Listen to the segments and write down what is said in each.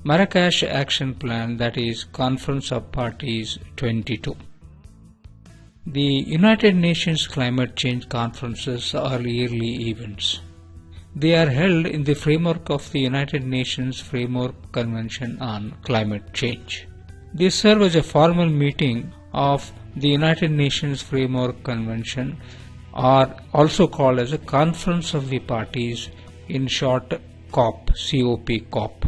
Marrakesh Action Plan, that is Conference of Parties 22. The United Nations Climate Change Conferences are yearly events. They are held in the framework of the United Nations Framework Convention on Climate Change. They serve as a formal meeting of the United Nations Framework Convention, or also called as a Conference of the Parties, in short COP, COP.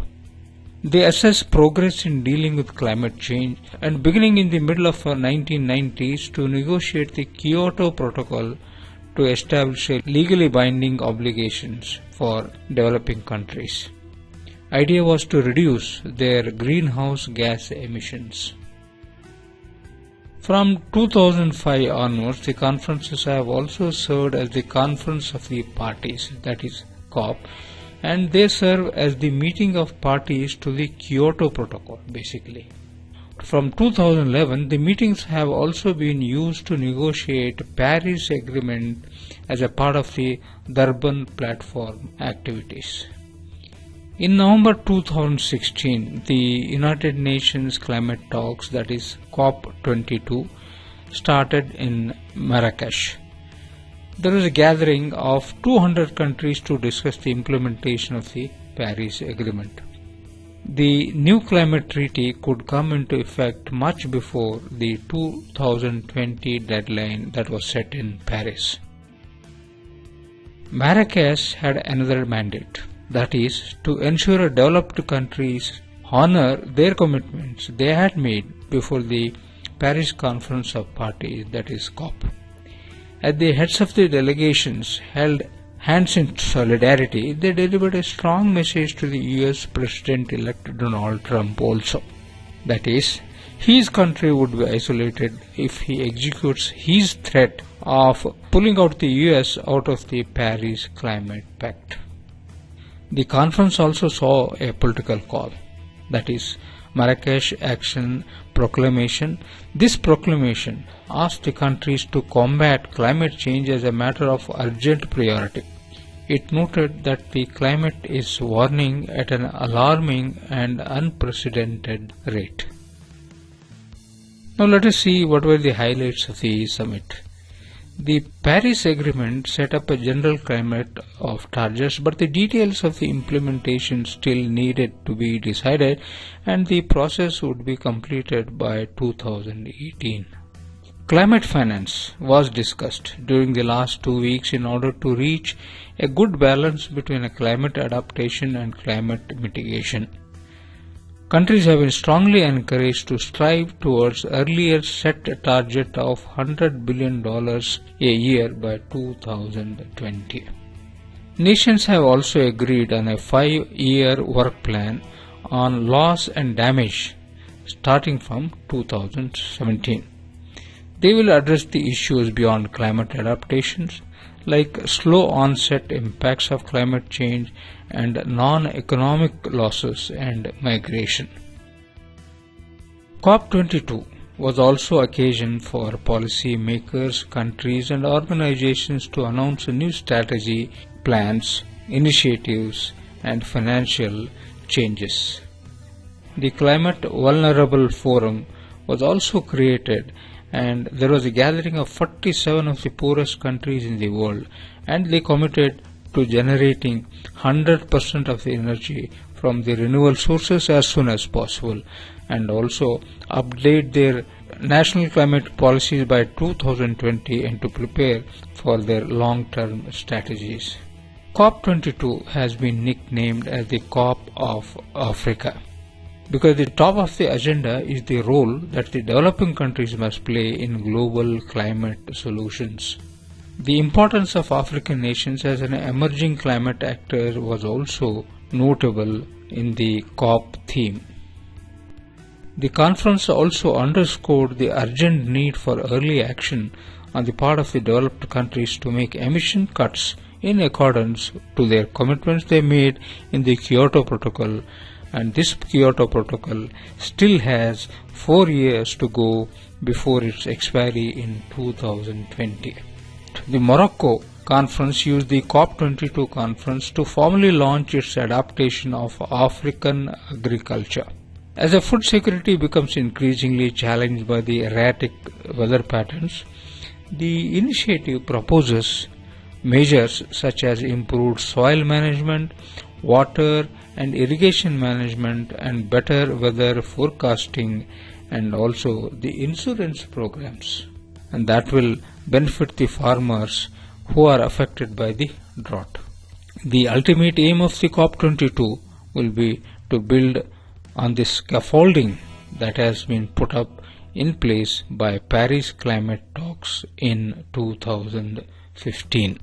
They assess progress in dealing with climate change and beginning in the middle of the 1990s to negotiate the Kyoto Protocol to establish legally binding obligations for developing countries. Idea was to reduce their greenhouse gas emissions. From 2005 onwards, the conferences have also served as the Conference of the Parties, that is COP, and they serve as the meeting of parties to the Kyoto Protocol, basically. From 2011, the meetings have also been used to negotiate Paris Agreement as a part of the Durban Platform activities. In November 2016, the United Nations Climate Talks, that is COP22, started in Marrakesh. There was a gathering of 200 countries to discuss the implementation of the Paris Agreement. The new climate treaty could come into effect much before the 2020 deadline that was set in Paris. Marrakesh had another mandate, that is, to ensure developed countries honor their commitments they had made before the Paris Conference of Parties, that is COP. As the heads of the delegations held hands in solidarity, they delivered a strong message to the US President-elect Donald Trump also. That is, his country would be isolated if he executes his threat of pulling out the US out of the Paris Climate Pact. The conference also saw a political call, that is, Marrakesh Action Proclamation. This proclamation asked the countries to combat climate change as a matter of urgent priority. It noted that the climate is warming at an alarming and unprecedented rate. Now let us see what were the highlights of the summit. The Paris Agreement set up a general climate of targets, but the details of the implementation still needed to be decided, and the process would be completed by 2018. Climate finance was discussed during the last 2 weeks in order to reach a good balance between a climate adaptation and climate mitigation. Countries have been strongly encouraged to strive towards earlier set target of $100 billion a year by 2020. Nations have also agreed on a 5-year work plan on loss and damage starting from 2017. They will address the issues beyond climate adaptations like slow onset impacts of climate change and non-economic losses and migration. COP22 was also occasion for policy makers, countries and organizations to announce a new strategy, plans, initiatives and financial changes. The ClimateVulnerable Forum was also created, and there was a gathering of 47 of the poorest countries in the world, and they committed to generating 100% of the energy from the renewable sources as soon as possible, and also update their national climate policies by 2020 and to prepare for their long-term strategies. COP22 has been nicknamed as the COP of Africa, because the top of the agenda is the role that the developing countries must play in global climate solutions. The importance of African nations as an emerging climate actor was also notable in the COP theme. The conference also underscored the urgent need for early action on the part of the developed countries to make emission cuts in accordance to their commitments they made in the Kyoto Protocol, and this Kyoto Protocol still has 4 years to go before its expiry in 2020. The Morocco conference used the COP22 conference to formally launch its adaptation of African agriculture. As the food security becomes increasingly challenged by the erratic weather patterns, the initiative proposes measures such as improved soil management, water and irrigation management, and better weather forecasting, and also the insurance programs, and that will benefit the farmers who are affected by the drought. The ultimate aim of the COP22 will be to build on the scaffolding that has been put up in place by Paris climate talks in 2015.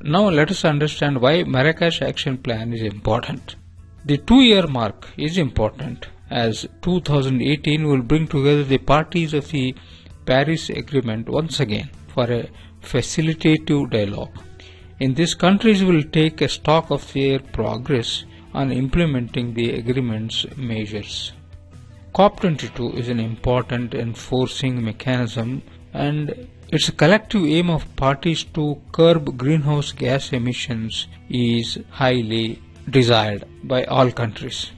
Now let us understand why Marrakesh Action Plan is important. The 2-year mark is important as 2018 will bring together the parties of the Paris Agreement once again for a facilitative dialogue. In this, countries will take a stock of their progress on implementing the agreement's measures. COP22 is an important enforcing mechanism, and its collective aim of parties to curb greenhouse gas emissions is highly desired by all countries.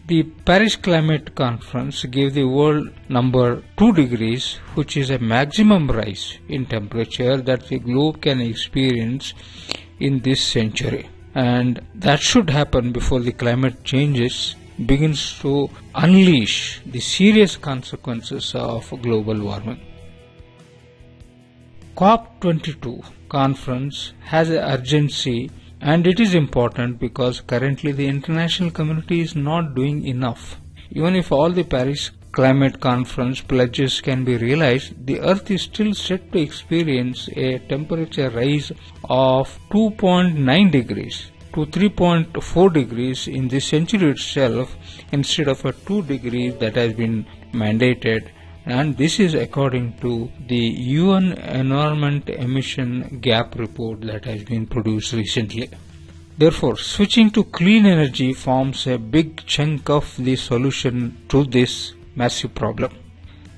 The Paris Climate Conference gave the world number 2 degrees, which is a maximum rise in temperature that the globe can experience in this century. And that should happen before the climate changes begins to unleash the serious consequences of global warming. COP22 conference has an urgency, and it is important because currently the international community is not doing enough. Even if all the Paris Climate Conference pledges can be realized, the Earth is still set to experience a temperature rise of 2.9 degrees to 3.4 degrees in this century itself, instead of a 2 degrees that has been mandated, and this is according to the UN Environment Emission Gap report that has been produced recently. Therefore, switching to clean energy forms a big chunk of the solution to this massive problem.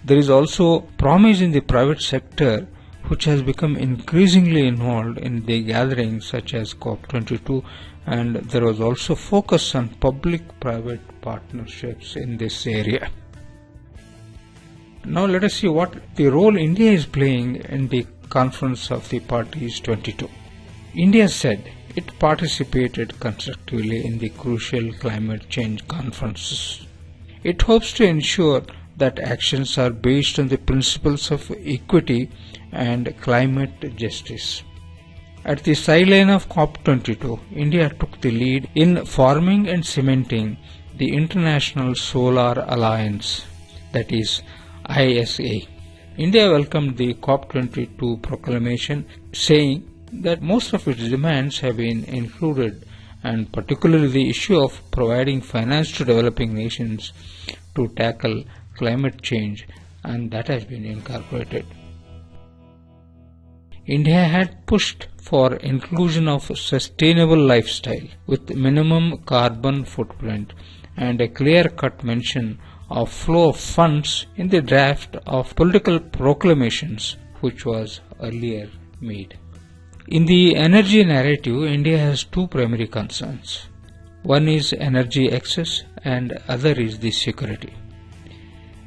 There is also promise in the private sector, which has become increasingly involved in the gatherings such as COP22, and there was also focus on public-private partnerships in this area. Now let us see what the role India is playing in the Conference of the Parties 22. India said it participated constructively in the crucial climate change conferences. It hopes to ensure that actions are based on the principles of equity and climate justice. At the sideline of COP22, India took the lead in forming and cementing the International Solar Alliance, that is ISA. India welcomed the COP22 proclamation, saying that most of its demands have been included, and particularly the issue of providing finance to developing nations to tackle climate change, and that has been incorporated. India had pushed for inclusion of sustainable lifestyle with minimum carbon footprint and a clear-cut mention of flow of funds in the draft of political proclamations which was earlier made. In the energy narrative, India has two primary concerns. One is energy access and other is the security.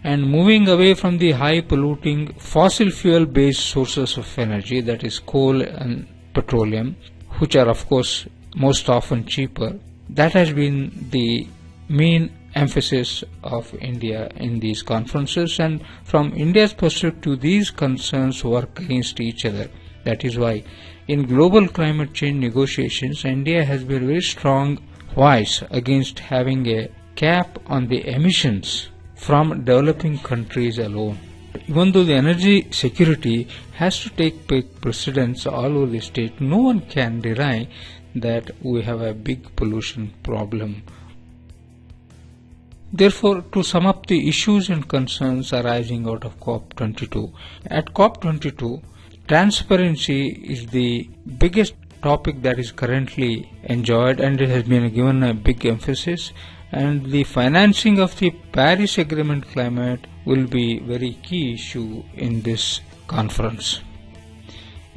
And moving away from the high polluting fossil fuel based sources of energy, that is coal and petroleum, which are of course most often cheaper, that has been the main emphasis of India in these conferences, and from India's perspective these concerns work against each other. That is why in global climate change negotiations, India has been a very strong voice against having a cap on the emissions from developing countries alone. Even though the energy security has to take precedence all over the state, no one can deny that we have a big pollution problem. Therefore, to sum up the issues and concerns arising out of COP22, at COP22, transparency is the biggest topic that is currently enjoyed, and it has been given a big emphasis, and the financing of the Paris Agreement climate will be very key issue in this conference.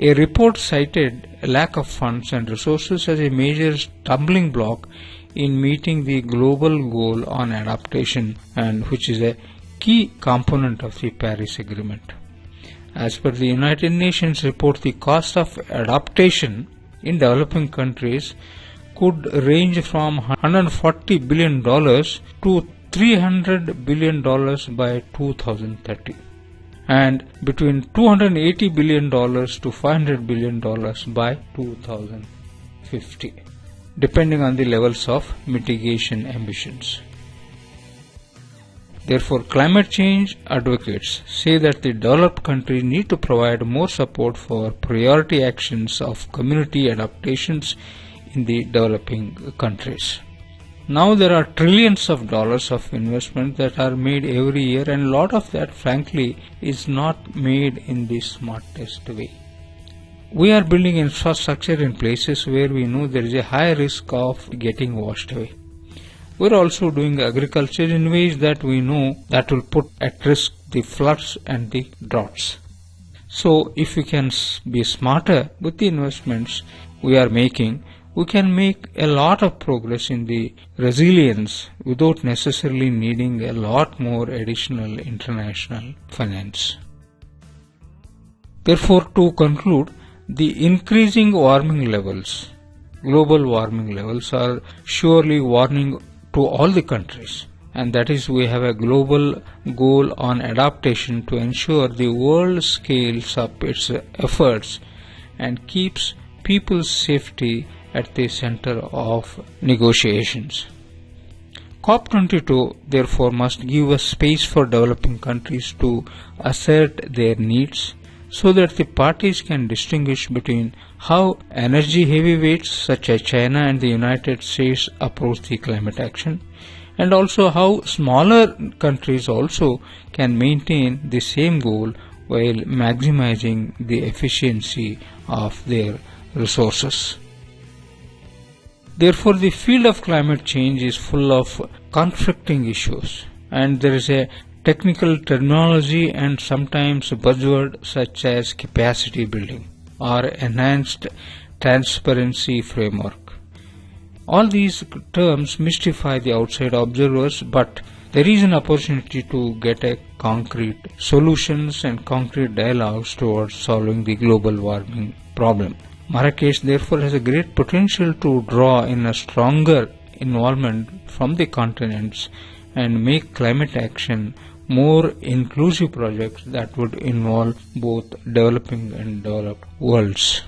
A report cited a lack of funds and resources as a major stumbling block in meeting the global goal on adaptation, and which is a key component of the Paris Agreement. As per the United Nations report, the cost of adaptation in developing countries could range from $140 billion to $300 billion by 2030, and between $280 billion to $500 billion by 2050, depending on the levels of mitigation ambitions. Therefore, climate change advocates say that the developed countries need to provide more support for priority actions of community adaptations in the developing countries. Now there are trillions of dollars of investment that are made every year, and a lot of that frankly is not made in the smartest way. We are building infrastructure in places where we know there is a high risk of getting washed away. We are also doing agriculture in ways that we know that will put at risk the floods and the droughts. So if we can be smarter with the investments we are making, we can make a lot of progress in the resilience without necessarily needing a lot more additional international finance. Therefore, to conclude, the increasing warming levels, global warming levels, are surely warning to all the countries, and that is, we have a global goal on adaptation to ensure the world scales up its efforts and keeps people's safety at the center of negotiations. COP22 therefore must give a space for developing countries to assert their needs, so that the parties can distinguish between how energy heavyweights such as China and the United States approach the climate action, and also how smaller countries also can maintain the same goal while maximizing the efficiency of their resources. Therefore, the field of climate change is full of conflicting issues, and there is a technical terminology and sometimes buzzword such as capacity building or enhanced transparency framework. All these terms mystify the outside observers, but there is an opportunity to get a concrete solutions and concrete dialogues towards solving the global warming problem. Marrakesh therefore has a great potential to draw in a stronger involvement from the continents and make climate action more inclusive projects that would involve both developing and developed worlds.